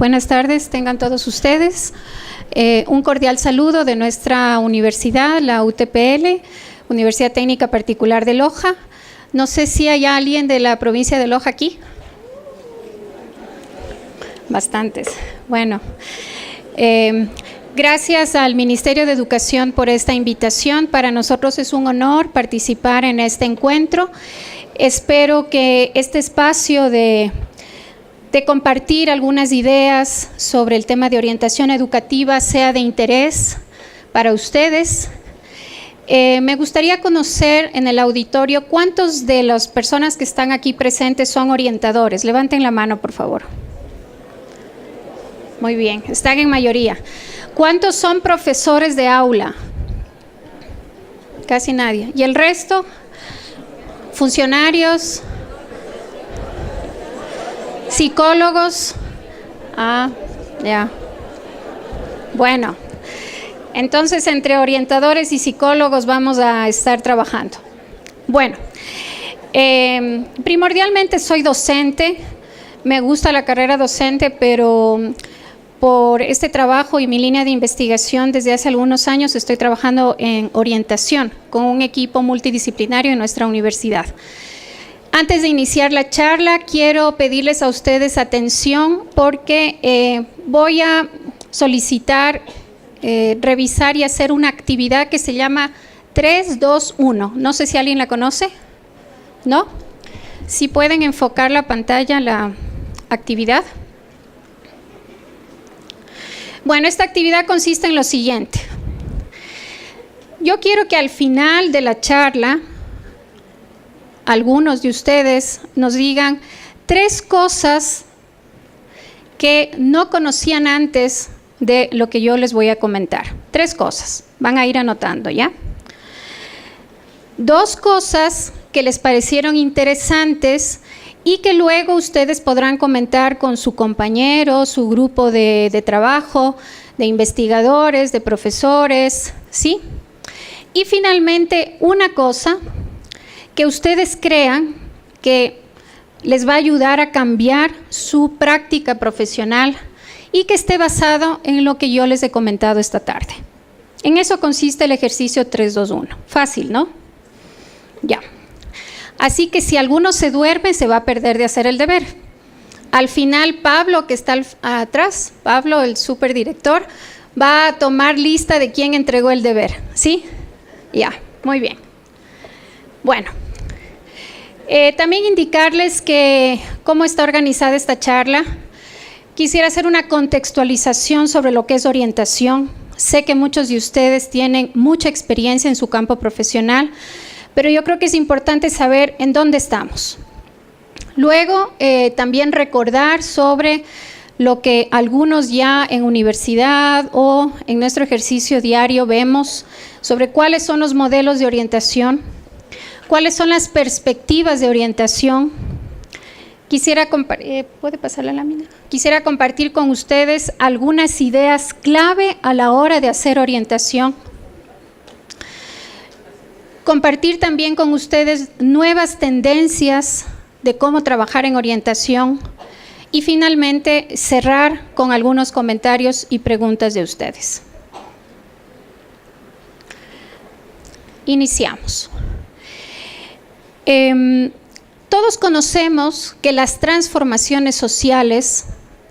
Buenas tardes, tengan todos ustedes. Un cordial saludo de nuestra universidad, la UTPL, Universidad Técnica Particular de Loja. No sé si hay alguien de la provincia de Loja aquí. Bastantes. Bueno, gracias al Ministerio de Educación por esta invitación. Para nosotros es un honor participar en este encuentro. Espero que este espacio de compartir algunas ideas sobre el tema de orientación educativa sea de interés para ustedes. Me gustaría conocer en el auditorio cuántos de las personas que están aquí presentes son orientadores. Levanten la mano, por favor. Muy bien, están en mayoría. ¿Cuántos son profesores de aula? Casi nadie. ¿Y el resto? ¿Funcionarios? ¿Psicólogos? Ya. Bueno, entonces entre orientadores y psicólogos vamos a estar trabajando. Bueno, primordialmente soy docente, me gusta la carrera docente, pero por este trabajo y mi línea de investigación desde hace algunos años estoy trabajando en orientación con un equipo multidisciplinario en nuestra universidad. Antes de iniciar la charla, quiero pedirles a ustedes atención porque voy a solicitar revisar y hacer una actividad que se llama 3-2-1. No sé si alguien la conoce, ¿no? Si pueden enfocar la pantalla, la actividad. Bueno, esta actividad consiste en lo siguiente. Yo quiero que al final de la charla, algunos de ustedes nos digan 3 cosas que no conocían antes de lo que yo les voy a comentar. 3 cosas, van a ir anotando, ¿ya? 2 cosas que les parecieron interesantes y que luego ustedes podrán comentar con su compañero, su grupo de trabajo, de investigadores, de profesores, ¿sí? Y finalmente, una cosa que ustedes crean que les va a ayudar a cambiar su práctica profesional y que esté basado en lo que yo les he comentado esta tarde. En eso consiste el ejercicio 3-2-1. Fácil, ¿no? Ya. Así que si alguno se duerme, se va a perder de hacer el deber. Al final, Pablo, que está atrás, Pablo, el superdirector, va a tomar lista de quién entregó el deber. ¿Sí? Ya, muy bien. Bueno, también indicarles que cómo está organizada esta charla. Quisiera hacer una contextualización sobre lo que es orientación. Sé que muchos de ustedes tienen mucha experiencia en su campo profesional, pero yo creo que es importante saber en dónde estamos. Luego, también recordar sobre lo que algunos ya en universidad o en nuestro ejercicio diario vemos sobre cuáles son los modelos de orientación, cuáles son las perspectivas de orientación. Quisiera compartir con ustedes algunas ideas clave a la hora de hacer orientación. Compartir también con ustedes nuevas tendencias de cómo trabajar en orientación y finalmente cerrar con algunos comentarios y preguntas de ustedes. Iniciamos. Todos conocemos que las transformaciones sociales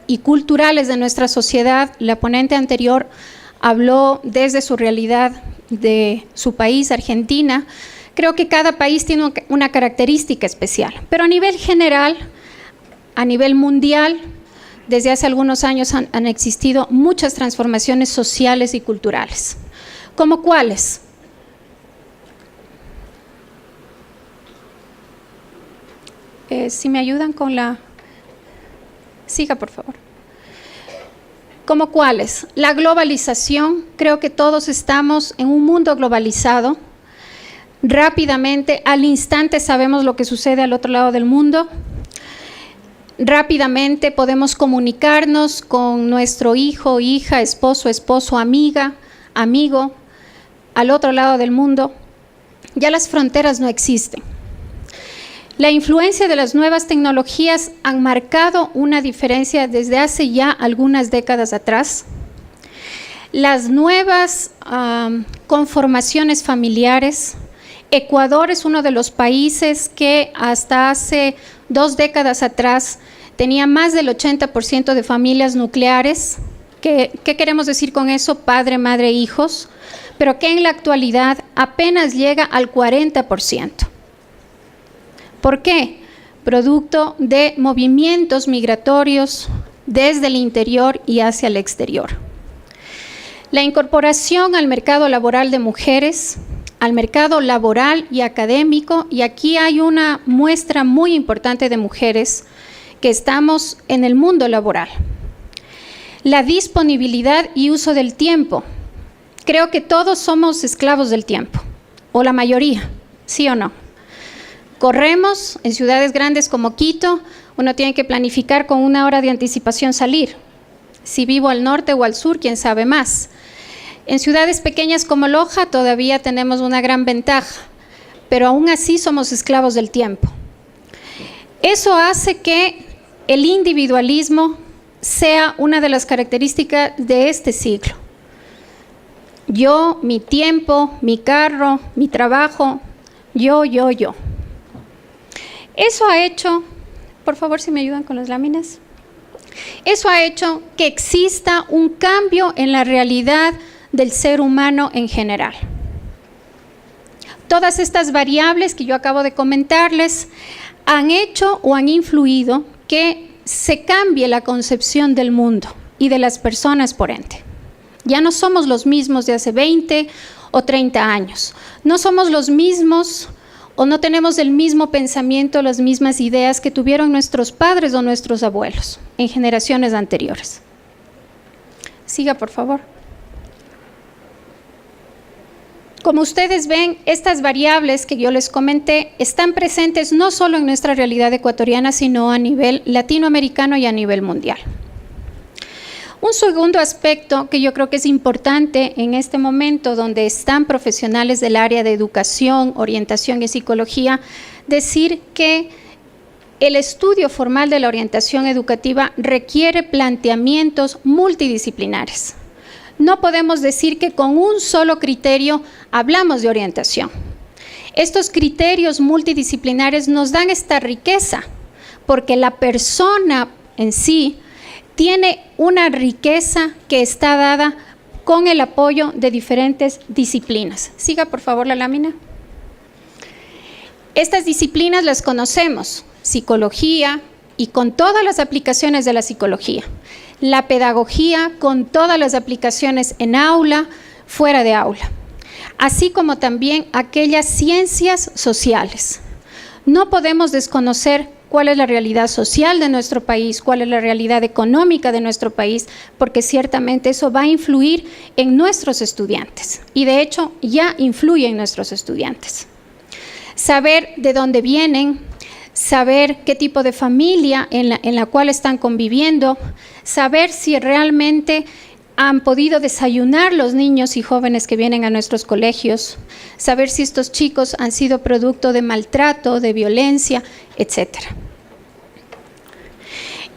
y culturales de nuestra sociedad, la ponente anterior habló desde su realidad de su país, Argentina. Creo que cada país tiene una característica especial, pero a nivel general, a nivel mundial, desde hace algunos años han existido muchas transformaciones sociales y culturales. ¿Cómo cuáles? Si me ayudan con la... Siga, por favor. ¿Cómo cuáles? La globalización. Creo que todos estamos en un mundo globalizado. Rápidamente, al instante sabemos lo que sucede al otro lado del mundo. Rápidamente podemos comunicarnos con nuestro hijo, hija, esposo, amiga, amigo, al otro lado del mundo. Ya las fronteras no existen. La influencia de las nuevas tecnologías han marcado una diferencia desde hace ya algunas décadas atrás. Las nuevas conformaciones familiares. Ecuador es uno de los países que hasta hace 2 décadas atrás tenía más del 80% de familias nucleares. ¿Qué queremos decir con eso? Padre, madre, hijos, pero que en la actualidad apenas llega al 40%. ¿Por qué? Producto de movimientos migratorios desde el interior y hacia el exterior. La incorporación al mercado laboral de mujeres, al mercado laboral y académico, y aquí hay una muestra muy importante de mujeres que estamos en el mundo laboral. La disponibilidad y uso del tiempo. Creo que todos somos esclavos del tiempo, o la mayoría, ¿sí o no? Corremos en ciudades grandes como Quito, uno tiene que planificar con 1 hora de anticipación salir. Si vivo al norte o al sur, quién sabe más. En ciudades pequeñas como Loja todavía tenemos una gran ventaja, pero aún así somos esclavos del tiempo. Eso hace que el individualismo sea una de las características de este siglo. Yo, mi tiempo, mi carro, mi trabajo, yo. Eso ha hecho, por favor si me ayudan con las láminas, eso ha hecho que exista un cambio en la realidad del ser humano en general. Todas estas variables que yo acabo de comentarles han hecho o han influido que se cambie la concepción del mundo y de las personas por ende. Ya no somos los mismos de hace 20 o 30 años. No somos los mismos o no tenemos el mismo pensamiento, las mismas ideas que tuvieron nuestros padres o nuestros abuelos en generaciones anteriores. Siga, por favor. Como ustedes ven, estas variables que yo les comenté están presentes no solo en nuestra realidad ecuatoriana, sino a nivel latinoamericano y a nivel mundial. Un segundo aspecto que yo creo que es importante en este momento donde están profesionales del área de educación, orientación y psicología, decir que el estudio formal de la orientación educativa requiere planteamientos multidisciplinares. No podemos decir que con un solo criterio hablamos de orientación. Estos criterios multidisciplinares nos dan esta riqueza, porque la persona en sí tiene una riqueza que está dada con el apoyo de diferentes disciplinas. Siga, por favor, la lámina. Estas disciplinas las conocemos, psicología y con todas las aplicaciones de la psicología. La pedagogía con todas las aplicaciones en aula, fuera de aula. Así como también aquellas ciencias sociales. No podemos desconocer cuál es la realidad social de nuestro país, cuál es la realidad económica de nuestro país, porque ciertamente eso va a influir en nuestros estudiantes y de hecho ya influye en nuestros estudiantes. Saber de dónde vienen, saber qué tipo de familia en la cual están conviviendo, saber si realmente han podido desayunar los niños y jóvenes que vienen a nuestros colegios, saber si estos chicos han sido producto de maltrato, de violencia, etcétera.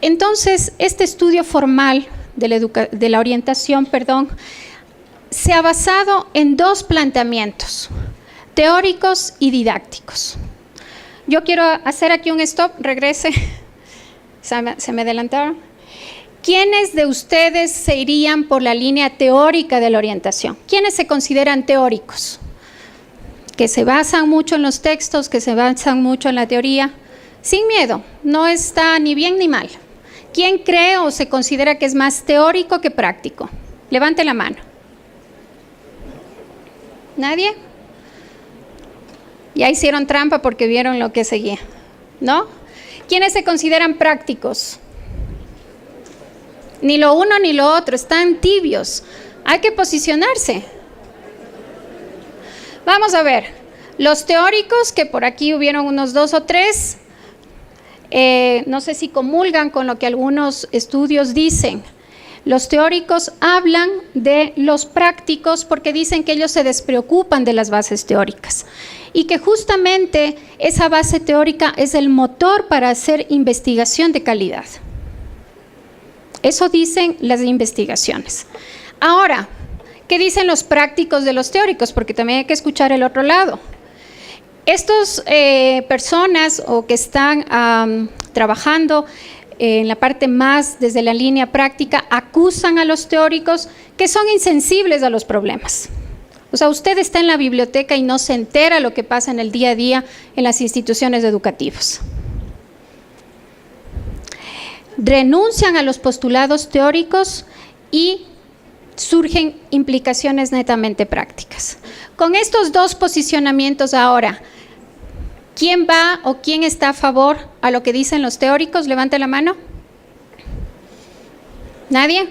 Entonces, este estudio formal de la orientación, se ha basado en 2 planteamientos, teóricos y didácticos. Yo quiero hacer aquí un stop, regrese, se me adelantaron. ¿Quiénes de ustedes se irían por la línea teórica de la orientación? ¿Quiénes se consideran teóricos? Que se basan mucho en los textos, que se basan mucho en la teoría. Sin miedo, no está ni bien ni mal. ¿Quién cree o se considera que es más teórico que práctico? Levante la mano. ¿Nadie? Ya hicieron trampa porque vieron lo que seguía, ¿no? ¿Quiénes se consideran prácticos? Ni lo uno ni lo otro, están tibios. Hay que posicionarse. Vamos a ver, los teóricos, que por aquí hubieron unos 2 o 3, no sé si comulgan con lo que algunos estudios dicen. Los teóricos hablan de los prácticos porque dicen que ellos se despreocupan de las bases teóricas y que justamente esa base teórica es el motor para hacer investigación de calidad. Eso dicen las investigaciones. Ahora, ¿qué dicen los prácticos de los teóricos? Porque también hay que escuchar el otro lado. Estas personas o que están trabajando en la parte más desde la línea práctica acusan a los teóricos que son insensibles a los problemas. O sea, usted está en la biblioteca y no se entera lo que pasa en el día a día en las instituciones educativas. Renuncian a los postulados teóricos y surgen implicaciones netamente prácticas. Con estos dos posicionamientos ahora, ¿quién va o quién está a favor a lo que dicen los teóricos? Levante la mano. ¿Nadie?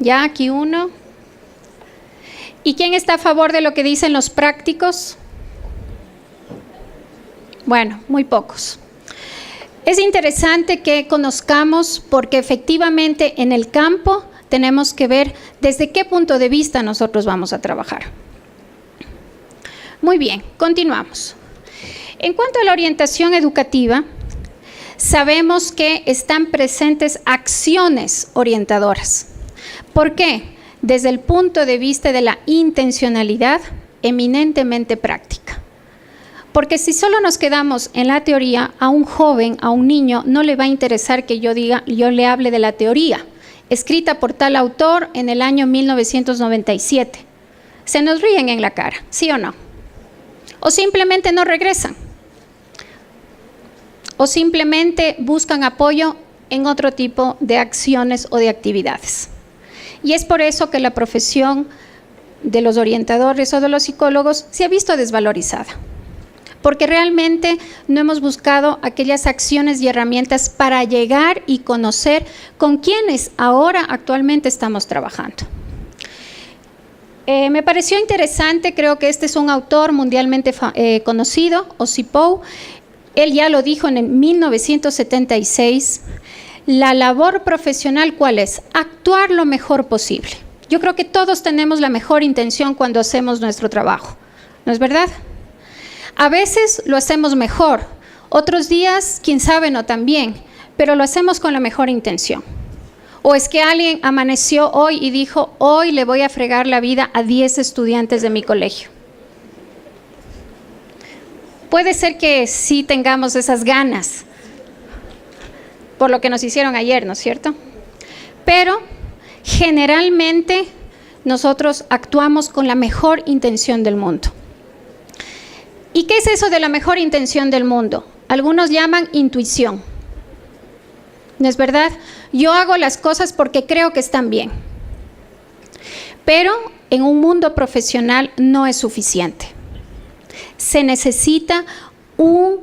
Ya, aquí uno. ¿Y quién está a favor de lo que dicen los prácticos? Bueno, muy pocos. Es interesante que conozcamos porque efectivamente en el campo tenemos que ver desde qué punto de vista nosotros vamos a trabajar. Muy bien, continuamos. En cuanto a la orientación educativa, sabemos que están presentes acciones orientadoras. ¿Por qué? Desde el punto de vista de la intencionalidad, eminentemente práctica. Porque si solo nos quedamos en la teoría, a un joven, a un niño, no le va a interesar que yo le hable de la teoría, escrita por tal autor en el año 1997. Se nos ríen en la cara, ¿sí o no? O simplemente no regresan. O simplemente buscan apoyo en otro tipo de acciones o de actividades. Y es por eso que la profesión de los orientadores o de los psicólogos se ha visto desvalorizada. Porque realmente no hemos buscado aquellas acciones y herramientas para llegar y conocer con quienes ahora actualmente estamos trabajando. Me pareció interesante, creo que este es un autor mundialmente conocido, Osipov. Él ya lo dijo en el 1976. La labor profesional, ¿cuál es? Actuar lo mejor posible. Yo creo que todos tenemos la mejor intención cuando hacemos nuestro trabajo, ¿no es verdad? A veces lo hacemos mejor, otros días, quién sabe, no tan bien, pero lo hacemos con la mejor intención. O es que alguien amaneció hoy y dijo, hoy le voy a fregar la vida a 10 estudiantes de mi colegio. Puede ser que sí tengamos esas ganas, por lo que nos hicieron ayer, ¿no es cierto? Pero generalmente nosotros actuamos con la mejor intención del mundo. ¿Y qué es eso de la mejor intención del mundo? Algunos llaman intuición. ¿No es verdad? Yo hago las cosas porque creo que están bien. Pero en un mundo profesional no es suficiente. Se necesita un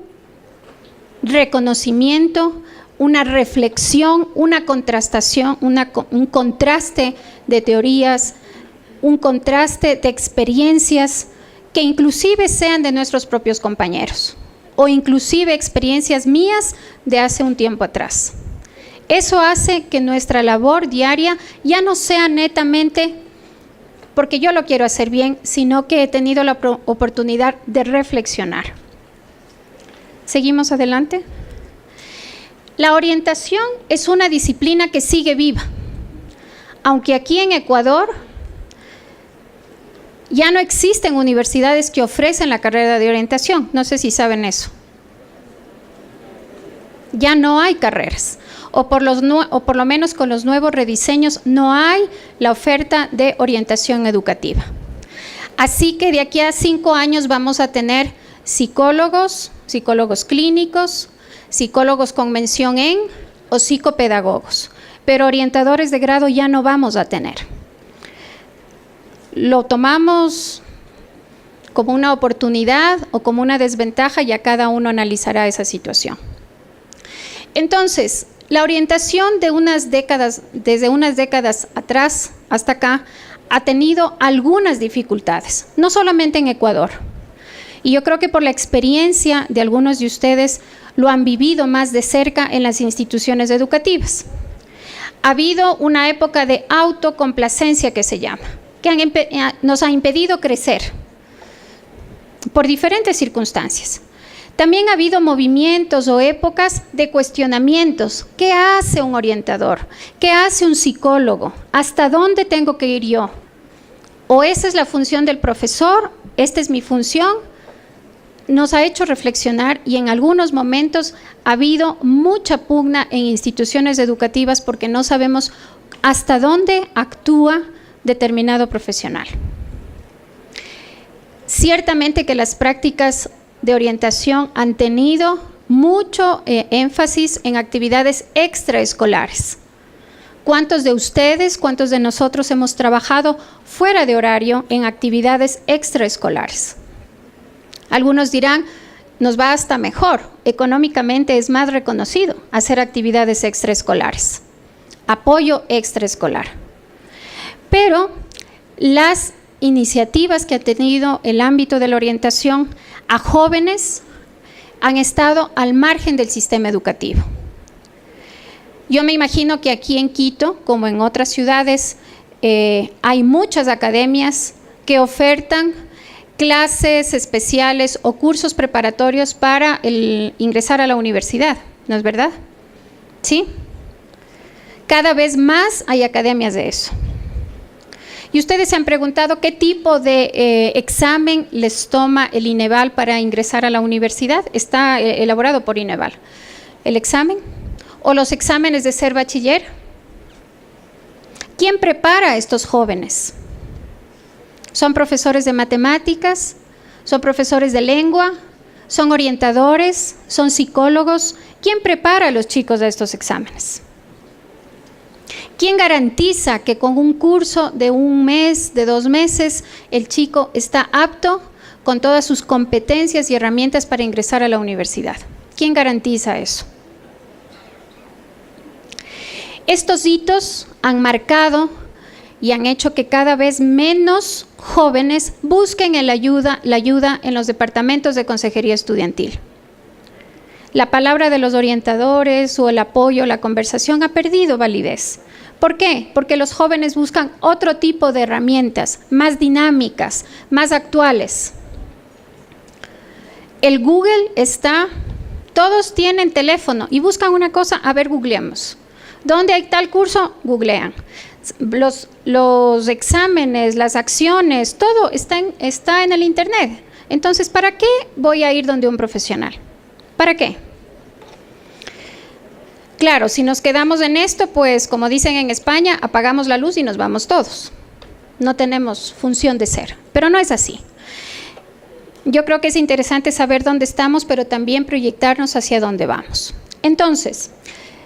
reconocimiento, una reflexión, una contrastación, un contraste de teorías, un contraste de experiencias que inclusive sean de nuestros propios compañeros o inclusive experiencias mías de hace un tiempo atrás. Eso hace que nuestra labor diaria ya no sea netamente porque yo lo quiero hacer bien, sino que he tenido la oportunidad de reflexionar. ¿Seguimos adelante? La orientación es una disciplina que sigue viva, aunque aquí en Ecuador ya no existen universidades que ofrecen la carrera de orientación. No sé si saben eso. Ya no hay carreras, o por lo menos con los nuevos rediseños no hay la oferta de orientación educativa. Así que de aquí a 5 años vamos a tener psicólogos, psicólogos clínicos, psicólogos con mención en o psicopedagogos, pero orientadores de grado ya no vamos a tener. Lo tomamos como una oportunidad o como una desventaja, ya cada uno analizará esa situación. Entonces, la orientación desde unas décadas atrás hasta acá ha tenido algunas dificultades, no solamente en Ecuador. Y yo creo que por la experiencia de algunos de ustedes lo han vivido más de cerca en las instituciones educativas. Ha habido una época de autocomplacencia que se llama, que nos ha impedido crecer. por diferentes circunstancias. También ha habido movimientos o épocas de cuestionamientos. ¿Qué hace un orientador? ¿Qué hace un psicólogo? ¿Hasta dónde tengo que ir yo? ¿O esa es la función del profesor? ¿Esta es mi función? Nos ha hecho reflexionar y en algunos momentos ha habido mucha pugna en instituciones educativas porque no sabemos hasta dónde actúa determinado profesional. Ciertamente que las prácticas de orientación han tenido mucho énfasis en actividades extraescolares. ¿Cuántos de ustedes, cuántos de nosotros hemos trabajado fuera de horario en actividades extraescolares? Algunos dirán, nos va hasta mejor, económicamente es más reconocido hacer actividades extraescolares, apoyo extraescolar. Pero las iniciativas que ha tenido el ámbito de la orientación a jóvenes han estado al margen del sistema educativo. Yo me imagino que aquí en Quito, como en otras ciudades, hay muchas academias que ofertan clases especiales o cursos preparatorios para ingresar a la universidad, ¿no es verdad? ¿Sí? Cada vez más hay academias de eso. Y ustedes se han preguntado qué tipo de examen les toma el INEVAL para ingresar a la universidad. Está elaborado por INEVAL. ¿El examen? ¿O los exámenes de ser bachiller? ¿Quién prepara a estos jóvenes? ¿Son profesores de matemáticas? ¿Son profesores de lengua? ¿Son orientadores? ¿Son psicólogos? ¿Quién prepara a los chicos de estos exámenes? ¿Quién garantiza que con un curso de 1 mes, de 2 meses, el chico está apto con todas sus competencias y herramientas para ingresar a la universidad? ¿Quién garantiza eso? Estos hitos han marcado y han hecho que cada vez menos jóvenes busquen la ayuda en los departamentos de consejería estudiantil. La palabra de los orientadores o el apoyo, la conversación ha perdido validez. ¿Por qué? Porque los jóvenes buscan otro tipo de herramientas, más dinámicas, más actuales. El Google está, todos tienen teléfono y buscan una cosa, a ver, googleamos. ¿Dónde hay tal curso? Googlean. Los exámenes, las acciones, todo está en el internet. Entonces, ¿para qué voy a ir donde un profesional? ¿Para qué? Claro, si nos quedamos en esto, pues como dicen en España, apagamos la luz y nos vamos todos. No tenemos función de ser, pero no es así. Yo creo que es interesante saber dónde estamos, pero también proyectarnos hacia dónde vamos. Entonces,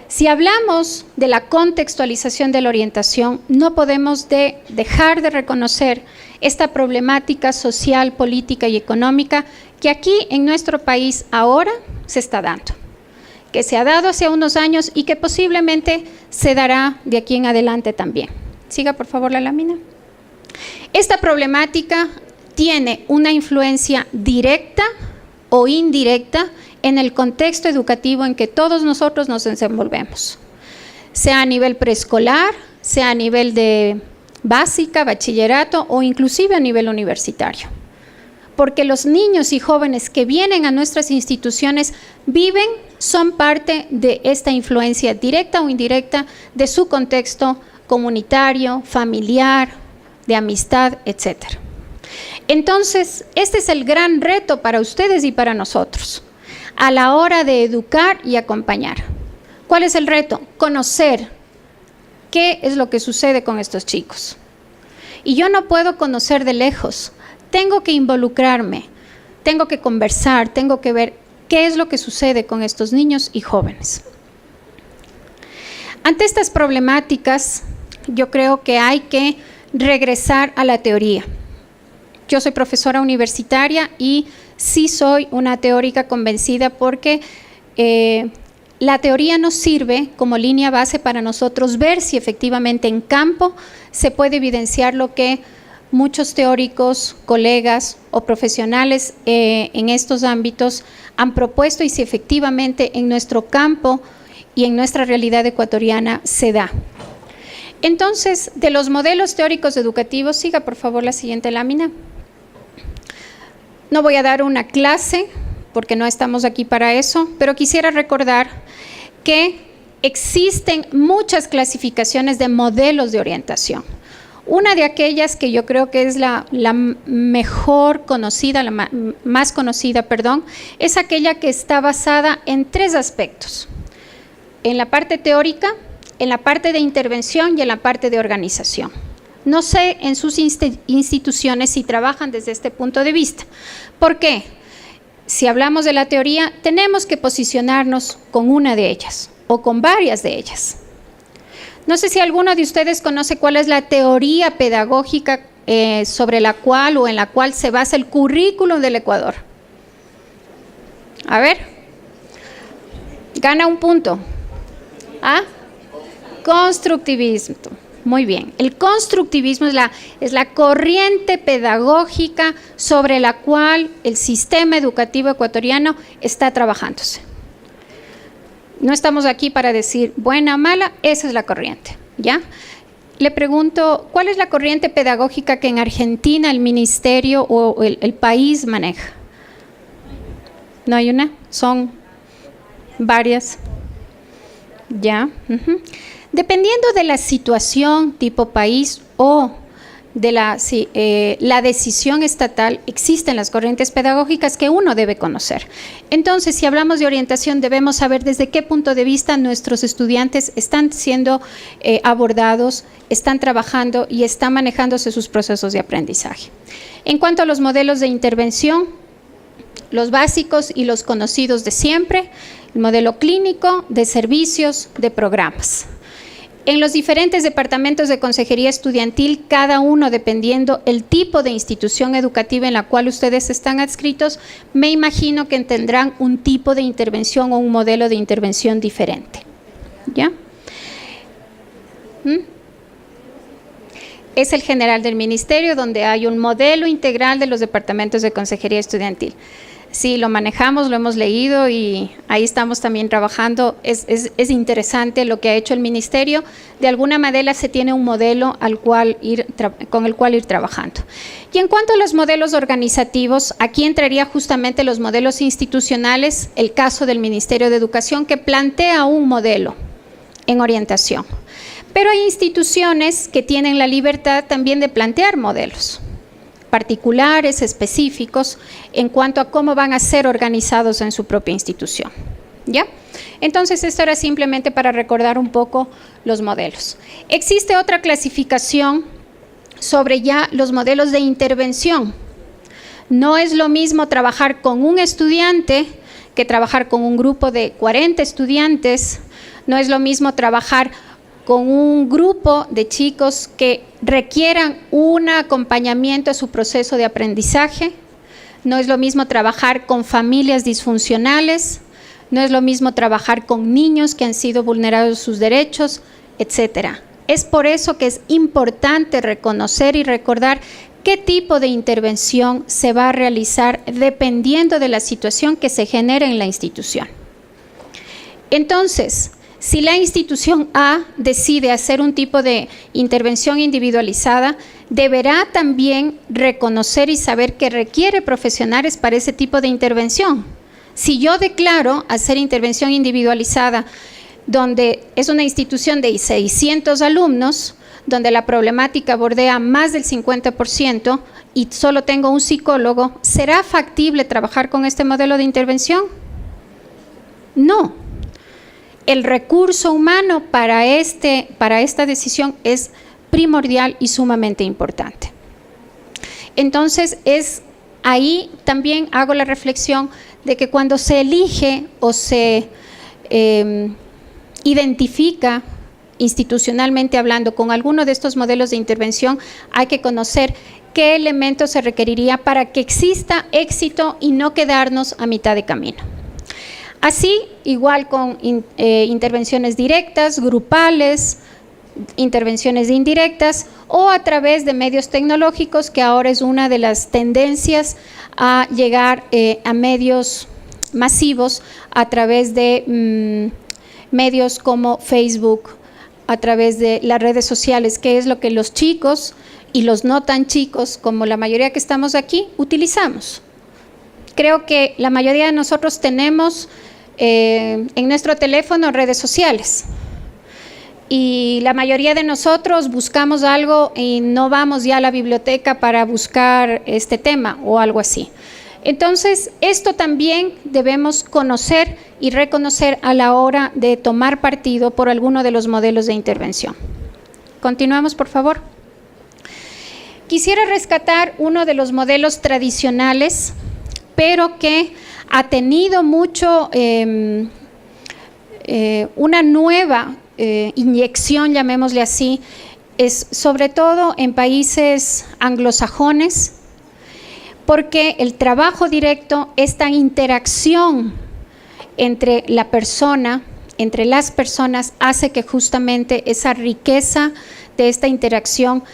si hablamos de la contextualización de la orientación, no podemos dejar de reconocer esta problemática social, política y económica que aquí en nuestro país ahora se está dando, que se ha dado hace unos años y que posiblemente se dará de aquí en adelante también. Siga por favor la lámina. Esta problemática tiene una influencia directa o indirecta en el contexto educativo en que todos nosotros nos desenvolvemos, sea a nivel preescolar, sea a nivel de básica, bachillerato o inclusive a nivel universitario. Porque los niños y jóvenes que vienen a nuestras instituciones viven, son parte de esta influencia directa o indirecta de su contexto comunitario, familiar, de amistad, etc. Entonces, este es el gran reto para ustedes y para nosotros, a la hora de educar y acompañar. ¿Cuál es el reto? Conocer qué es lo que sucede con estos chicos. Y yo no puedo conocer de lejos. Tengo que involucrarme, tengo que conversar, tengo que ver qué es lo que sucede con estos niños y jóvenes. Ante estas problemáticas, yo creo que hay que regresar a la teoría. Yo soy profesora universitaria y sí soy una teórica convencida porque la teoría nos sirve como línea base para nosotros ver si efectivamente en campo se puede evidenciar lo que muchos teóricos, colegas o profesionales en estos ámbitos han propuesto y si efectivamente en nuestro campo y en nuestra realidad ecuatoriana se da. Entonces, de los modelos teóricos educativos, siga por favor la siguiente lámina. No voy a dar una clase porque no estamos aquí para eso, pero quisiera recordar que existen muchas clasificaciones de modelos de orientación. Una de aquellas que yo creo que es la mejor conocida, más conocida, perdón, es aquella que está basada en 3 aspectos: en la parte teórica, en la parte de intervención y en la parte de organización. No sé en sus instituciones si trabajan desde este punto de vista. ¿Por qué? Si hablamos de la teoría, tenemos que posicionarnos con una de ellas o con varias de ellas. No sé si alguno de ustedes conoce cuál es la teoría pedagógica sobre la cual o en la cual se basa el currículum del Ecuador. A ver, gana un punto. ¿Ah? Constructivismo. Muy bien. El constructivismo es la corriente pedagógica sobre la cual el sistema educativo ecuatoriano está trabajándose. No estamos aquí para decir buena o mala, esa es la corriente, ¿ya? Le pregunto, ¿cuál es la corriente pedagógica que en Argentina el ministerio o el país maneja? ¿No hay una? Son varias. ¿Ya? Dependiendo de la situación tipo país o de la decisión estatal, existen las corrientes pedagógicas que uno debe conocer. Entonces, si hablamos de orientación, debemos saber desde qué punto de vista nuestros estudiantes están siendo abordados, están trabajando y están manejándose sus procesos de aprendizaje. En cuanto a los modelos de intervención, los básicos y los conocidos de siempre: el modelo clínico, de servicios, de programas. En los diferentes departamentos de consejería estudiantil, cada uno dependiendo el tipo de institución educativa en la cual ustedes están adscritos, me imagino que tendrán un tipo de intervención o un modelo de intervención diferente. ¿Ya? Es el general del ministerio, donde hay un modelo integral de los departamentos de consejería estudiantil. Sí, lo manejamos, lo hemos leído y ahí estamos también trabajando. Es interesante lo que ha hecho el ministerio. De alguna manera se tiene un modelo con el cual ir trabajando. Y en cuanto a los modelos organizativos, aquí entraría justamente los modelos institucionales, el caso del Ministerio de Educación, que plantea un modelo en orientación. Pero hay instituciones que tienen la libertad también de plantear modelos particulares, específicos, en cuanto a cómo van a ser organizados en su propia institución. ¿Ya? Entonces, esto era simplemente para recordar un poco los modelos. Existe otra clasificación sobre ya los modelos de intervención. No es lo mismo trabajar con un estudiante que trabajar con un grupo de 40 estudiantes. No es lo mismo trabajar con un grupo de chicos que requieran un acompañamiento a su proceso de aprendizaje. No es lo mismo trabajar con familias disfuncionales, no es lo mismo trabajar con niños que han sido vulnerados sus derechos, etcétera. Es por eso que es importante reconocer y recordar qué tipo de intervención se va a realizar dependiendo de la situación que se genere en la institución. Entonces, si la institución A decide hacer un tipo de intervención individualizada, deberá también reconocer y saber que requiere profesionales para ese tipo de intervención. Si yo declaro hacer intervención individualizada, donde es una institución de 600 alumnos, donde la problemática bordea más del 50% y solo tengo un psicólogo, ¿será factible trabajar con este modelo de intervención? No. El recurso humano para esta decisión es primordial y sumamente importante. Entonces, ahí también hago la reflexión de que cuando se elige o se identifica institucionalmente hablando con alguno de estos modelos de intervención, hay que conocer qué elementos se requeriría para que exista éxito y no quedarnos a mitad de camino. Así, igual con intervenciones directas, grupales, intervenciones indirectas o a través de medios tecnológicos, que ahora es una de las tendencias a llegar a medios masivos a través de medios como Facebook, a través de las redes sociales, que es lo que los chicos y los no tan chicos, como la mayoría que estamos aquí, utilizamos. Creo que la mayoría de nosotros tenemos en nuestro teléfono redes sociales. Y la mayoría de nosotros buscamos algo y no vamos ya a la biblioteca para buscar este tema o algo así. Entonces, esto también debemos conocer y reconocer a la hora de tomar partido por alguno de los modelos de intervención. Continuamos, por favor. Quisiera rescatar uno de los modelos tradicionales, pero que ha tenido mucho, una nueva inyección, llamémosle así, es sobre todo en países anglosajones, porque el trabajo directo, esta interacción entre la persona, entre las personas, hace que justamente esa riqueza de esta interacción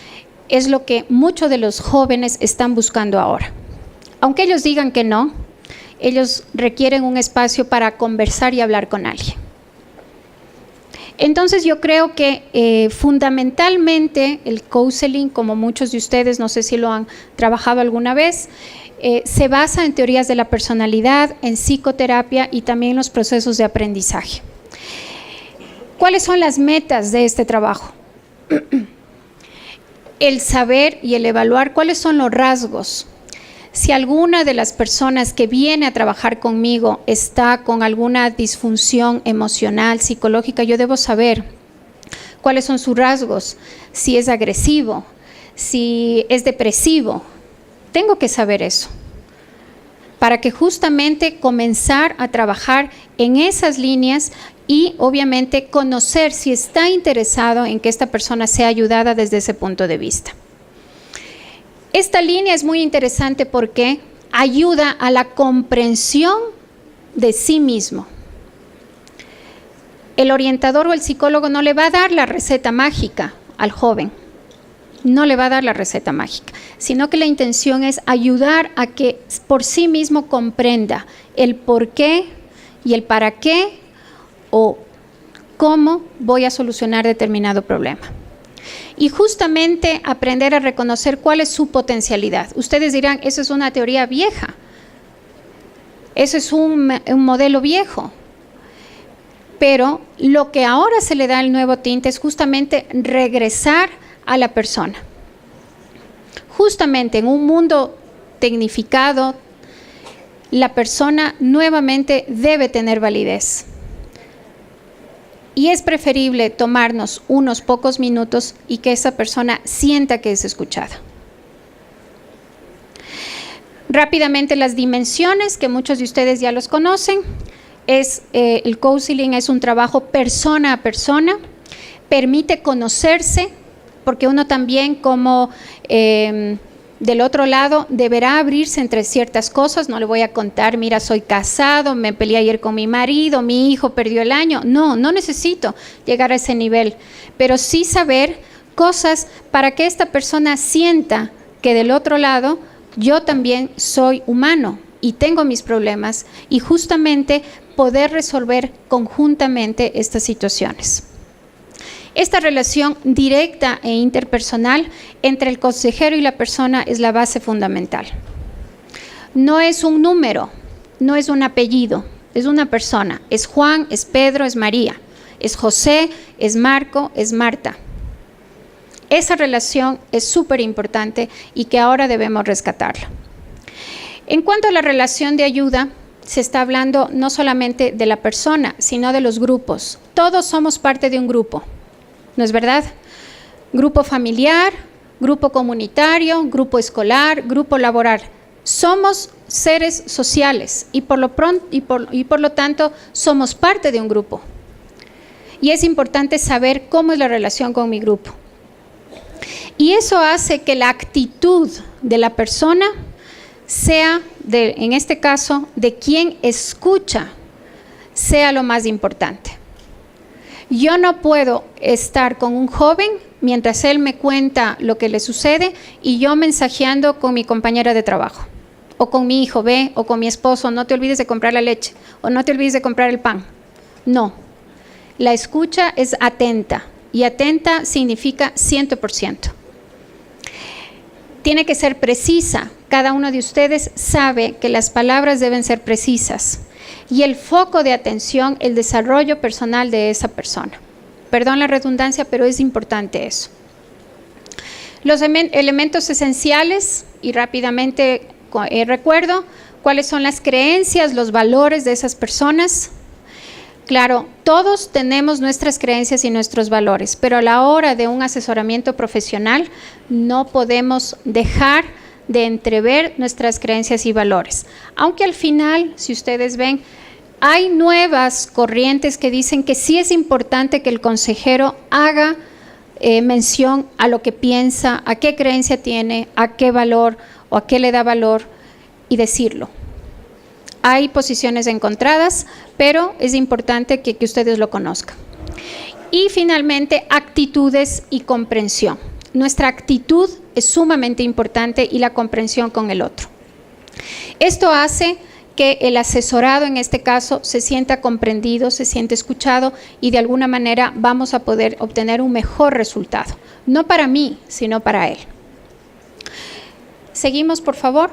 es lo que muchos de los jóvenes están buscando ahora. Aunque ellos digan que no, ellos requieren un espacio para conversar y hablar con alguien. Entonces yo creo que fundamentalmente el counseling, como muchos de ustedes, no sé si lo han trabajado alguna vez, se basa en teorías de la personalidad, en psicoterapia y también en los procesos de aprendizaje. ¿Cuáles son las metas de este trabajo? El saber y el evaluar cuáles son los rasgos. Si alguna de las personas que viene a trabajar conmigo está con alguna disfunción emocional, psicológica, yo debo saber cuáles son sus rasgos, si es agresivo, si es depresivo. Tengo que saber eso para que justamente comenzar a trabajar en esas líneas y obviamente conocer si está interesado en que esta persona sea ayudada desde ese punto de vista. Esta línea es muy interesante porque ayuda a la comprensión de sí mismo. El orientador o el psicólogo no le va a dar la receta mágica al joven, no le va a dar la receta mágica, sino que la intención es ayudar a que por sí mismo comprenda el por qué y el para qué o cómo voy a solucionar determinado problema. Y justamente aprender a reconocer cuál es su potencialidad. Ustedes dirán, eso es una teoría vieja, eso es un modelo viejo. Pero lo que ahora se le da el nuevo tinte es justamente regresar a la persona. Justamente en un mundo tecnificado, la persona nuevamente debe tener validez. Y es preferible tomarnos unos pocos minutos y que esa persona sienta que es escuchada. Rápidamente las dimensiones, que muchos de ustedes ya los conocen, el counseling es un trabajo persona a persona, permite conocerse, porque uno también como del otro lado deberá abrirse entre ciertas cosas. No le voy a contar, mira, soy casado, me peleé ayer con mi marido, mi hijo perdió el año. No necesito llegar a ese nivel, pero sí saber cosas para que esta persona sienta que del otro lado yo también soy humano y tengo mis problemas y justamente poder resolver conjuntamente estas situaciones. Esta relación directa e interpersonal entre el consejero y la persona es la base fundamental. No es un número, no es un apellido, es una persona. Es Juan, es Pedro, es María, es José, es Marco, es Marta. Esa relación es súper importante y que ahora debemos rescatarla. En cuanto a la relación de ayuda, se está hablando no solamente de la persona, sino de los grupos. Todos somos parte de un grupo. ¿No es verdad? Grupo familiar, grupo comunitario, grupo escolar, grupo laboral. Somos seres sociales y por lo tanto somos parte de un grupo. Y es importante saber cómo es la relación con mi grupo. Y eso hace que la actitud de la persona sea, en este caso, de quien escucha, sea lo más importante. Yo no puedo estar con un joven mientras él me cuenta lo que le sucede y yo mensajeando con mi compañera de trabajo o con mi hijo, ve, o con mi esposo, no te olvides de comprar la leche o no te olvides de comprar el pan. No, la escucha es atenta y atenta significa 100%. Tiene que ser precisa cada uno de ustedes sabe que las palabras deben ser precisas y el foco de atención, el desarrollo personal de esa persona. Perdón la redundancia, pero es importante eso. Los elementos esenciales, y rápidamente recuerdo cuáles son las creencias, los valores de esas personas. Claro, todos tenemos nuestras creencias y nuestros valores, pero a la hora de un asesoramiento profesional no podemos dejar de entrever nuestras creencias y valores. Aunque al final, si ustedes ven, hay nuevas corrientes que dicen que sí es importante que el consejero haga mención a lo que piensa, a qué creencia tiene, a qué valor o a qué le da valor y decirlo. Hay posiciones encontradas, pero es importante que ustedes lo conozcan. Y finalmente, actitudes y comprensión. Nuestra actitud es sumamente importante y la comprensión con el otro. Esto hace que el asesorado en este caso se sienta comprendido, se siente escuchado y de alguna manera vamos a poder obtener un mejor resultado. No para mí, sino para él. Seguimos, por favor.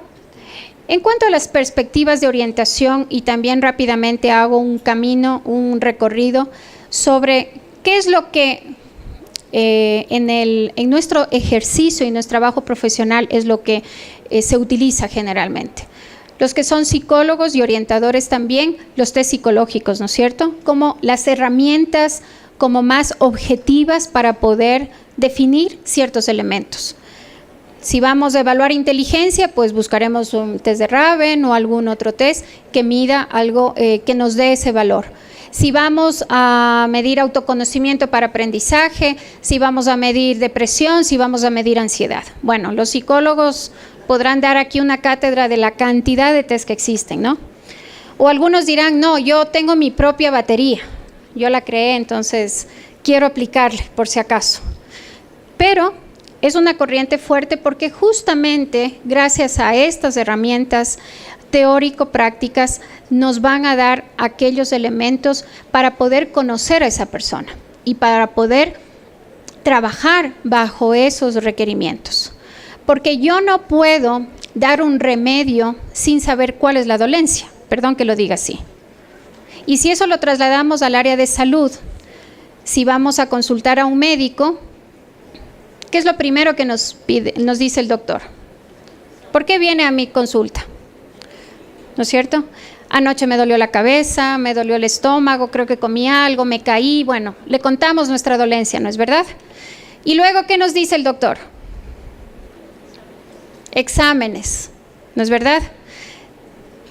En cuanto a las perspectivas de orientación, y también rápidamente hago un camino, un recorrido sobre qué es lo que en nuestro ejercicio y nuestro trabajo profesional es lo que se utiliza generalmente. Los que son psicólogos y orientadores también, los test psicológicos, ¿no es cierto? Como las herramientas como más objetivas para poder definir ciertos elementos. Si vamos a evaluar inteligencia, pues buscaremos un test de Raven o algún otro test que mida algo que nos dé ese valor. Si vamos a medir autoconocimiento para aprendizaje, si vamos a medir depresión, si vamos a medir ansiedad. Bueno, los psicólogos podrán dar aquí una cátedra de la cantidad de test que existen, ¿no? O algunos dirán, no, yo tengo mi propia batería, yo la creé, entonces quiero aplicarle por si acaso. Pero es una corriente fuerte porque justamente gracias a estas herramientas teórico-prácticas nos van a dar aquellos elementos para poder conocer a esa persona y para poder trabajar bajo esos requerimientos. Porque yo no puedo dar un remedio sin saber cuál es la dolencia, perdón que lo diga así. Y si eso lo trasladamos al área de salud, si vamos a consultar a un médico, ¿qué es lo primero que nos dice el doctor? ¿Por qué viene a mi consulta? ¿No es cierto? Anoche me dolió la cabeza, me dolió el estómago, creo que comí algo, me caí. Bueno, le contamos nuestra dolencia, ¿no es verdad? Y luego, ¿qué nos dice el doctor? Exámenes, ¿no es verdad?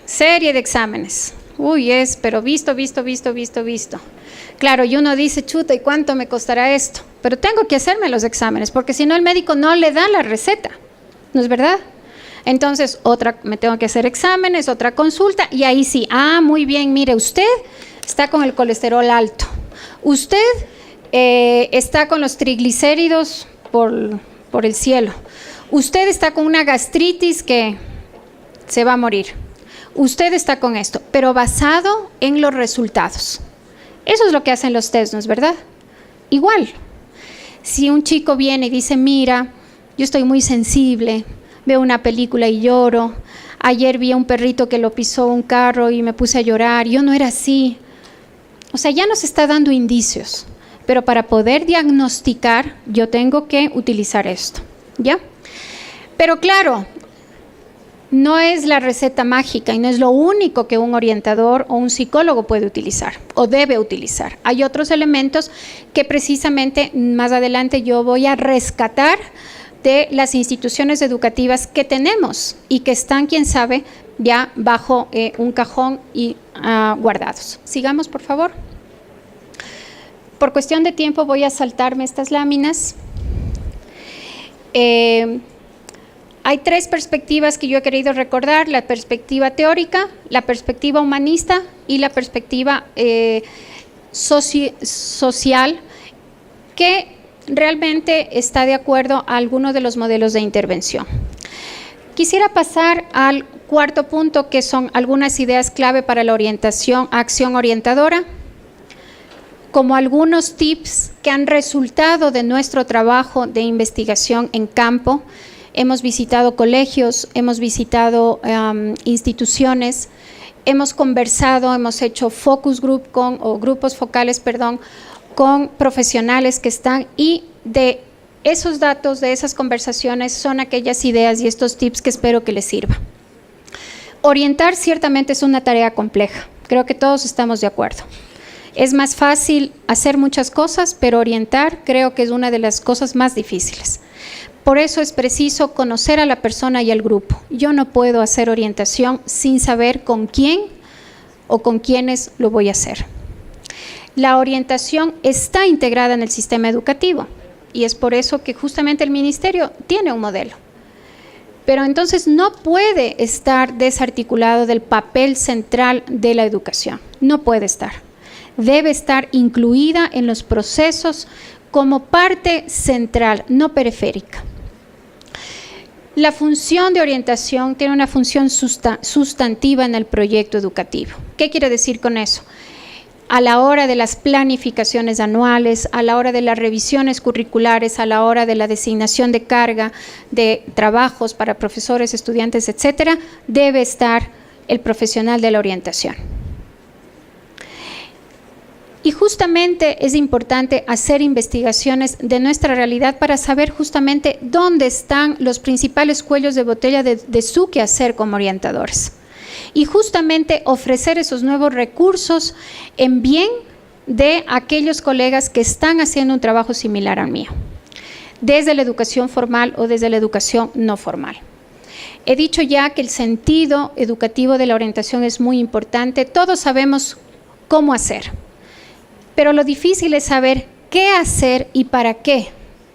Serie de exámenes. Uy, pero visto. Claro, y uno dice, chuta, ¿y cuánto me costará esto? Pero tengo que hacerme los exámenes, porque si no el médico no le da la receta, ¿no es verdad? Entonces, me tengo que hacer exámenes, otra consulta, y ahí sí, muy bien, mire, usted está con el colesterol alto, usted está con los triglicéridos por el cielo, usted está con una gastritis que se va a morir, usted está con esto, pero basado en los resultados. Eso es lo que hacen los test, ¿no es verdad? Igual, si un chico viene y dice, mira, yo estoy muy sensible, veo una película y lloro, ayer vi a un perrito que lo pisó un carro y me puse a llorar, yo no era así. O sea, ya nos está dando indicios, pero para poder diagnosticar yo tengo que utilizar esto, ¿ya? Pero claro, no es la receta mágica y no es lo único que un orientador o un psicólogo puede utilizar o debe utilizar. Hay otros elementos que precisamente más adelante yo voy a rescatar de las instituciones educativas que tenemos y que están, quién sabe, ya bajo un cajón y guardados. Sigamos, por favor. Por cuestión de tiempo voy a saltarme estas láminas. Hay tres perspectivas que yo he querido recordar: la perspectiva teórica, la perspectiva humanista y la perspectiva social, que realmente está de acuerdo a algunos de los modelos de intervención. Quisiera pasar al cuarto punto, que son algunas ideas clave para la orientación, acción orientadora, como algunos tips que han resultado de nuestro trabajo de investigación en campo, hemos visitado colegios, hemos visitado instituciones, hemos conversado, hemos hecho focus group o grupos focales, perdón, con profesionales que están, y de esos datos, de esas conversaciones, son aquellas ideas y estos tips que espero que les sirva. Orientar ciertamente es una tarea compleja, creo que todos estamos de acuerdo. Es más fácil hacer muchas cosas, pero orientar creo que es una de las cosas más difíciles. Por eso es preciso conocer a la persona y al grupo. Yo no puedo hacer orientación sin saber con quién o con quiénes lo voy a hacer. La orientación está integrada en el sistema educativo y es por eso que justamente el ministerio tiene un modelo. Pero entonces no puede estar desarticulado del papel central de la educación. No puede estar. Debe estar incluida en los procesos como parte central, no periférica. La función de orientación tiene una función sustantiva en el proyecto educativo. ¿Qué quiere decir con eso? A la hora de las planificaciones anuales, a la hora de las revisiones curriculares, a la hora de la designación de carga, de trabajos para profesores, estudiantes, etcétera, debe estar el profesional de la orientación. Y justamente es importante hacer investigaciones de nuestra realidad para saber justamente dónde están los principales cuellos de botella de su quehacer como orientadores. Y justamente ofrecer esos nuevos recursos en bien de aquellos colegas que están haciendo un trabajo similar al mío, desde la educación formal o desde la educación no formal. He dicho ya que el sentido educativo de la orientación es muy importante. Todos sabemos cómo hacer, pero lo difícil es saber qué hacer y para qué.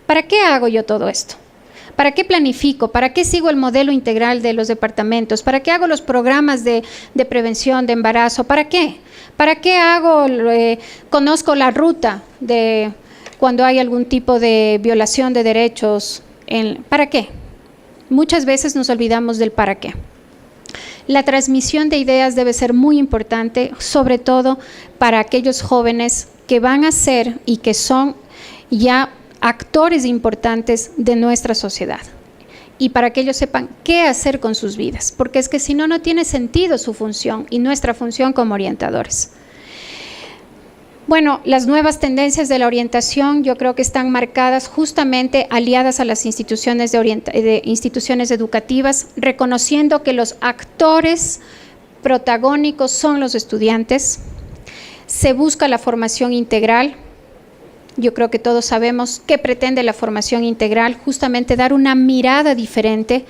¿Para qué hago yo todo esto? ¿Para qué planifico? ¿Para qué sigo el modelo integral de los departamentos? ¿Para qué hago los programas de prevención de embarazo? ¿Para qué? ¿Para qué conozco la ruta de cuando hay algún tipo de violación de derechos? ¿Para qué? Muchas veces nos olvidamos del para qué. La transmisión de ideas debe ser muy importante, sobre todo para aquellos jóvenes que van a ser y que son ya actores importantes de nuestra sociedad, y para que ellos sepan qué hacer con sus vidas, porque es que si no, no tiene sentido su función y nuestra función como orientadores. Bueno, las nuevas tendencias de la orientación yo creo que están marcadas justamente aliadas a las instituciones instituciones educativas, reconociendo que los actores protagónicos son los estudiantes. Se busca la formación integral. Yo creo que todos sabemos qué pretende la formación integral, justamente dar una mirada diferente,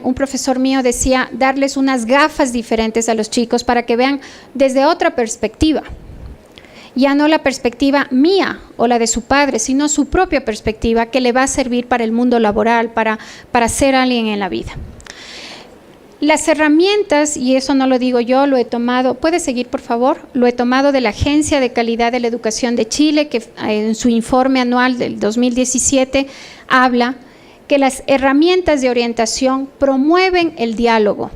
un profesor mío decía, darles unas gafas diferentes a los chicos para que vean desde otra perspectiva, ya no la perspectiva mía o la de su padre, sino su propia perspectiva que le va a servir para el mundo laboral, para ser alguien en la vida. Las herramientas, y eso no lo digo yo, lo he tomado, ¿puede seguir por favor? Lo he tomado de la Agencia de Calidad de la Educación de Chile, que en su informe anual del 2017 habla que las herramientas de orientación promueven el diálogo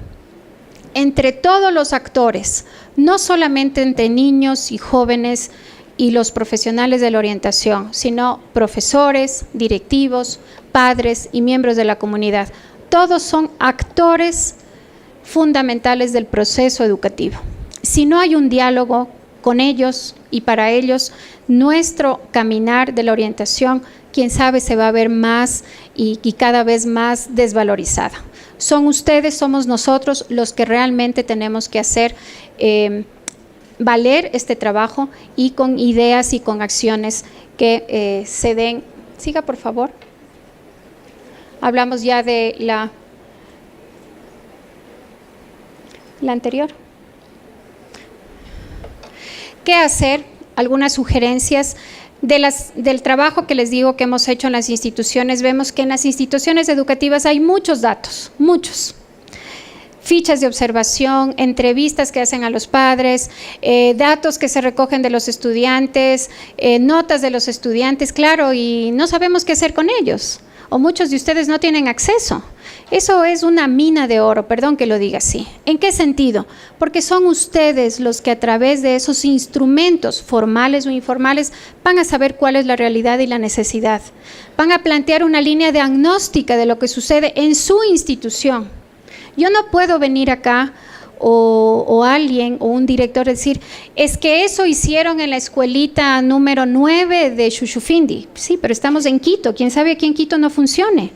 entre todos los actores, no solamente entre niños y jóvenes y los profesionales de la orientación, sino profesores, directivos, padres y miembros de la comunidad. Todos son actores fundamentales del proceso educativo. Si no hay un diálogo con ellos y para ellos, nuestro caminar de la orientación, quién sabe, se va a ver más y cada vez más desvalorizada. Son ustedes, somos nosotros los que realmente tenemos que hacer valer este trabajo, y con ideas y con acciones que se den. Siga, por favor. Hablamos ya de la anterior. ¿Qué hacer? Algunas sugerencias del trabajo que les digo que hemos hecho en las instituciones. Vemos que en las instituciones educativas hay muchos datos, muchos. Fichas de observación, entrevistas que hacen a los padres, datos que se recogen de los estudiantes, notas de los estudiantes, claro, y no sabemos qué hacer con ellos, o muchos de ustedes no tienen acceso. Eso es una mina de oro, perdón que lo diga así. ¿En qué sentido? Porque son ustedes los que a través de esos instrumentos formales o informales van a saber cuál es la realidad y la necesidad. Van a plantear una línea diagnóstica de lo que sucede en su institución. Yo no puedo venir acá o alguien o un director decir, es que eso hicieron en la escuelita número 9 de Xuxufindi. Sí, pero estamos en Quito, quién sabe aquí en Quito no funcione.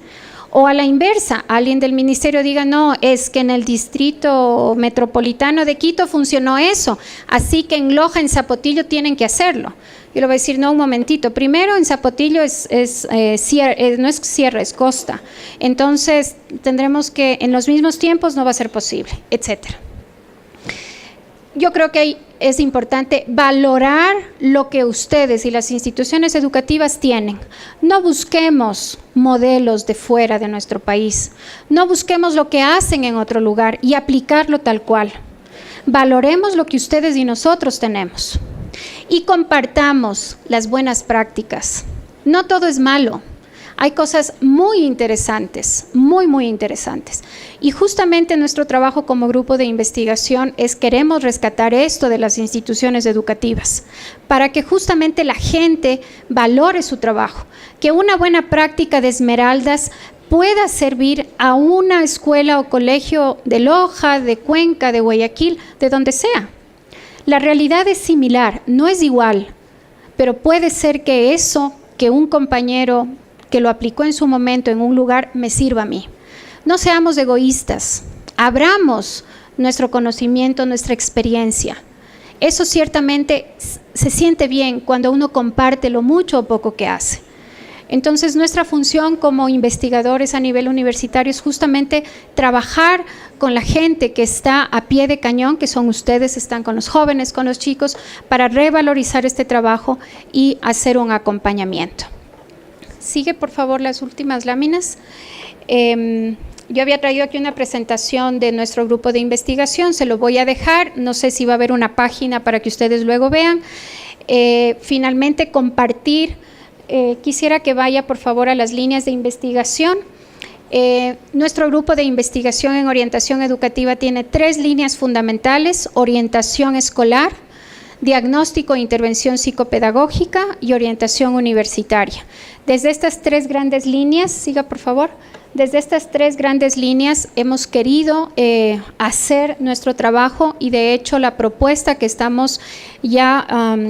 O a la inversa, alguien del ministerio diga, no, es que en el distrito metropolitano de Quito funcionó eso, así que en Loja, en Zapotillo tienen que hacerlo. Yo le voy a decir, no, un momentito, primero en Zapotillo no es sierra, es costa. Entonces tendremos que, en los mismos tiempos no va a ser posible, etcétera. Yo creo que es importante valorar lo que ustedes y las instituciones educativas tienen. No busquemos modelos de fuera de nuestro país. No busquemos lo que hacen en otro lugar y aplicarlo tal cual. Valoremos lo que ustedes y nosotros tenemos y compartamos las buenas prácticas. No todo es malo. Hay cosas muy interesantes, muy interesantes. Y justamente nuestro trabajo como grupo de investigación es queremos rescatar esto de las instituciones educativas para que justamente la gente valore su trabajo, que una buena práctica de Esmeraldas pueda servir a una escuela o colegio de Loja, de Cuenca, de Guayaquil, de donde sea. La realidad es similar, no es igual, pero puede ser que eso que un compañero que lo aplicó en su momento en un lugar me sirva a mí. No seamos egoístas, abramos nuestro conocimiento, nuestra experiencia. Eso ciertamente se siente bien cuando uno comparte lo mucho o poco que hace. Entonces nuestra función como investigadores a nivel universitario es justamente trabajar con la gente que está a pie de cañón, que son ustedes, están con los jóvenes, con los chicos, para revalorizar este trabajo y hacer un acompañamiento. Sigue, por favor, las últimas láminas. Yo había traído aquí una presentación de nuestro grupo de investigación, se lo voy a dejar, no sé si va a haber una página para que ustedes luego vean. Finalmente, compartir, quisiera que vaya, por favor, a las líneas de investigación. Nuestro grupo de investigación en orientación educativa tiene 3 líneas fundamentales: orientación escolar, diagnóstico e intervención psicopedagógica y orientación universitaria. Desde estas 3 grandes líneas, siga por favor, desde estas 3 grandes líneas hemos querido hacer nuestro trabajo y de hecho la propuesta que estamos ya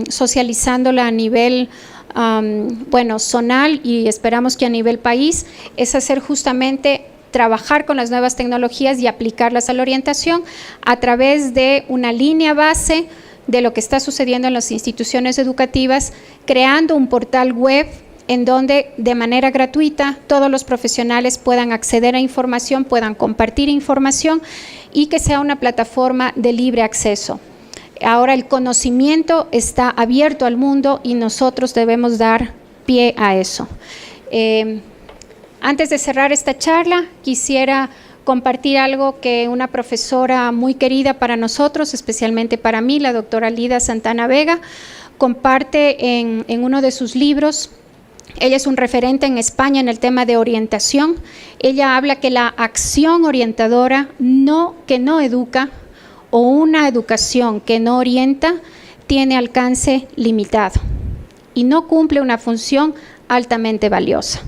socializándola a nivel zonal y esperamos que a nivel país es hacer justamente trabajar con las nuevas tecnologías y aplicarlas a la orientación a través de una línea base de lo que está sucediendo en las instituciones educativas, creando un portal web en donde de manera gratuita todos los profesionales puedan acceder a información, puedan compartir información y que sea una plataforma de libre acceso. Ahora el conocimiento está abierto al mundo y nosotros debemos dar pie a eso. Antes de cerrar esta charla, quisiera compartir algo que una profesora muy querida para nosotros, especialmente para mí, la doctora Lida Santana Vega, comparte en uno de sus libros. Ella es un referente en España en el tema de orientación. Ella habla que la acción orientadora que no educa o una educación que no orienta tiene alcance limitado y no cumple una función altamente valiosa.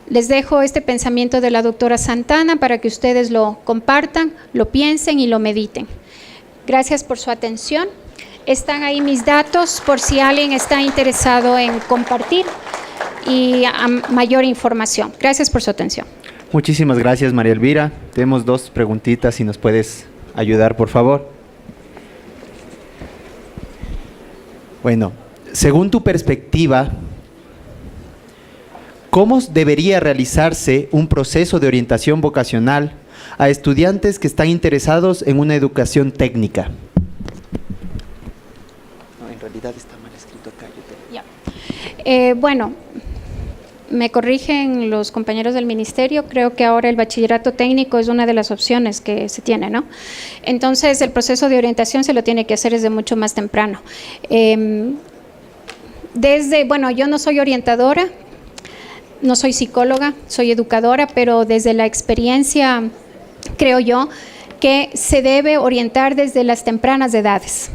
Les dejo este pensamiento de la doctora Santana para que ustedes lo compartan, lo piensen y lo mediten. Gracias por su atención. Están ahí mis datos por si alguien está interesado en compartir y mayor información. Gracias por su atención. Muchísimas gracias, María Elvira. Tenemos 2 preguntitas, si nos puedes ayudar, por favor. Bueno, según tu perspectiva, ¿cómo debería realizarse un proceso de orientación vocacional a estudiantes que están interesados en una educación técnica? No, en realidad está mal escrito acá. Bueno, me corrigen los compañeros del ministerio, creo que ahora el bachillerato técnico es una de las opciones que se tiene, ¿no? Entonces, el proceso de orientación se lo tiene que hacer desde mucho más temprano. Yo no soy orientadora. no soy psicóloga, soy educadora, pero desde la experiencia creo yo que se debe orientar desde las tempranas edades.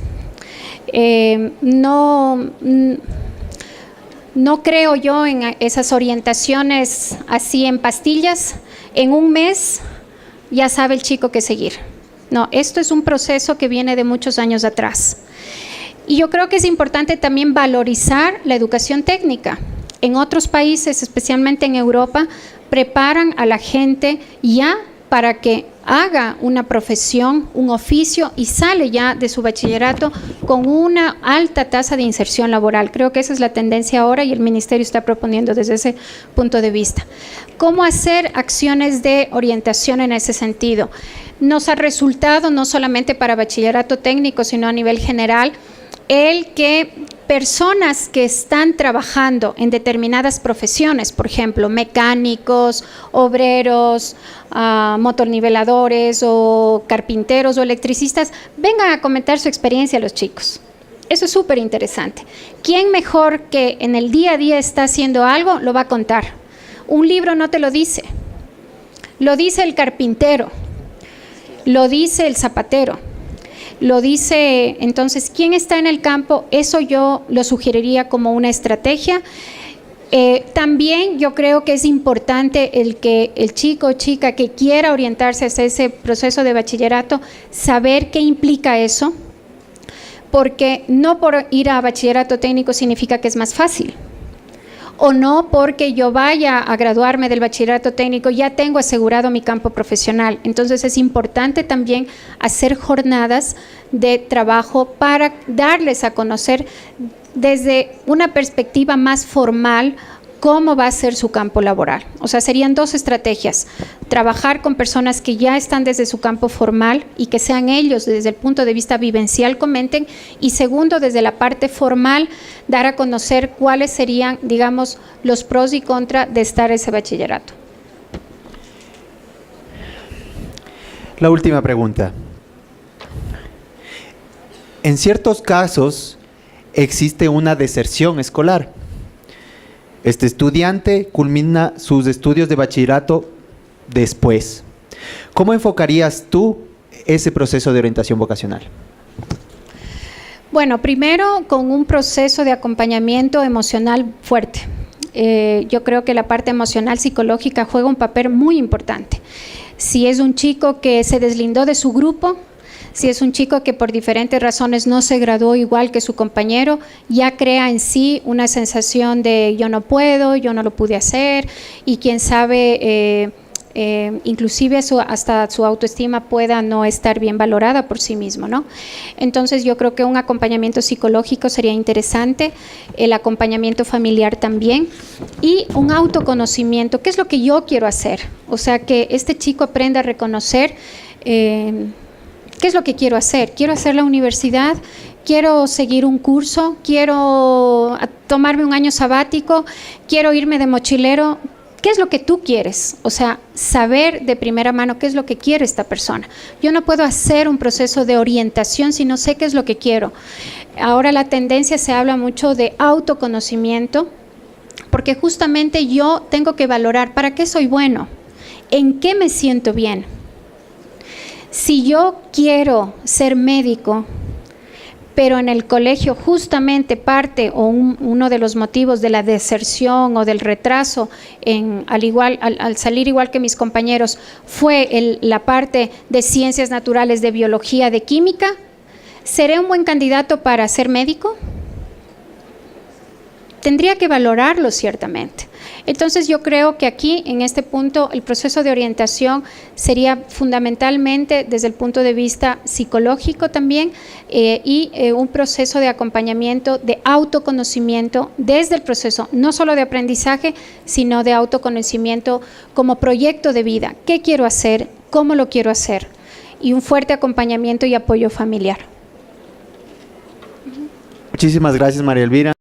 No creo yo en esas orientaciones así en pastillas. En un mes ya sabe el chico qué seguir. No, esto es un proceso que viene de muchos años atrás. Y yo creo que es importante también valorizar la educación técnica. En otros países, especialmente en Europa, preparan a la gente ya para que haga una profesión, un oficio y sale ya de su bachillerato con una alta tasa de inserción laboral. Creo que esa es la tendencia ahora y el Ministerio está proponiendo desde ese punto de vista. ¿Cómo hacer acciones de orientación en ese sentido? Nos ha resultado, no solamente para bachillerato técnico, sino a nivel general, el que personas que están trabajando en determinadas profesiones, por ejemplo, mecánicos, obreros, motorniveladores o carpinteros o electricistas, vengan a comentar su experiencia a los chicos. Eso es súper interesante. ¿Quién mejor que en el día a día está haciendo algo lo va a contar? Un libro no te lo dice. Lo dice el carpintero, lo dice el zapatero. Lo dice, entonces, ¿quién está en el campo? Eso yo lo sugeriría como una estrategia. También yo creo que es importante el que el chico o chica que quiera orientarse hacia ese proceso de bachillerato, saber qué implica eso, porque no por ir a bachillerato técnico significa que es más fácil. O no porque yo vaya a graduarme del bachillerato técnico, ya tengo asegurado mi campo profesional. Entonces es importante también hacer jornadas de trabajo para darles a conocer desde una perspectiva más formal cómo va a ser su campo laboral. O sea, serían dos estrategias: trabajar con personas que ya están desde su campo formal y que sean ellos desde el punto de vista vivencial comenten, y segundo, desde la parte formal, dar a conocer cuáles serían, digamos, los pros y contras de estar ese bachillerato. La última pregunta. En ciertos casos existe una deserción escolar. Este estudiante culmina sus estudios de bachillerato después. ¿Cómo enfocarías tú ese proceso de orientación vocacional? Bueno, primero con un proceso de acompañamiento emocional fuerte. Yo creo que la parte emocional psicológica juega un papel muy importante. Si es un chico que se deslindó de su grupo, si es un chico que por diferentes razones no se graduó igual que su compañero, ya crea en sí una sensación de yo no puedo, yo no lo pude hacer, y quién sabe, inclusive hasta su autoestima pueda no estar bien valorada por sí mismo, ¿no? Entonces yo creo que un acompañamiento psicológico sería interesante, el acompañamiento familiar también, y un autoconocimiento. ¿Qué es lo que yo quiero hacer? O sea, que este chico aprenda a reconocer ¿qué es lo que quiero hacer? ¿Quiero hacer la universidad? ¿Quiero seguir un curso? ¿Quiero tomarme un año sabático? ¿Quiero irme de mochilero? ¿Qué es lo que tú quieres? O sea, saber de primera mano qué es lo que quiere esta persona. Yo no puedo hacer un proceso de orientación si no sé qué es lo que quiero. Ahora la tendencia se habla mucho de autoconocimiento, porque justamente yo tengo que valorar para qué soy bueno, en qué me siento bien. Si yo quiero ser médico, pero en el colegio justamente parte o uno de los motivos de la deserción o del retraso al salir igual que mis compañeros fue la parte de ciencias naturales, de biología, de química, ¿seré un buen candidato para ser médico? Tendría que valorarlo ciertamente. Entonces yo creo que aquí, en este punto, el proceso de orientación sería fundamentalmente desde el punto de vista psicológico también, y un proceso de acompañamiento, de autoconocimiento desde el proceso, no solo de aprendizaje, sino de autoconocimiento como proyecto de vida. ¿Qué quiero hacer? ¿Cómo lo quiero hacer? Y un fuerte acompañamiento y apoyo familiar. Muchísimas gracias, María Elvira.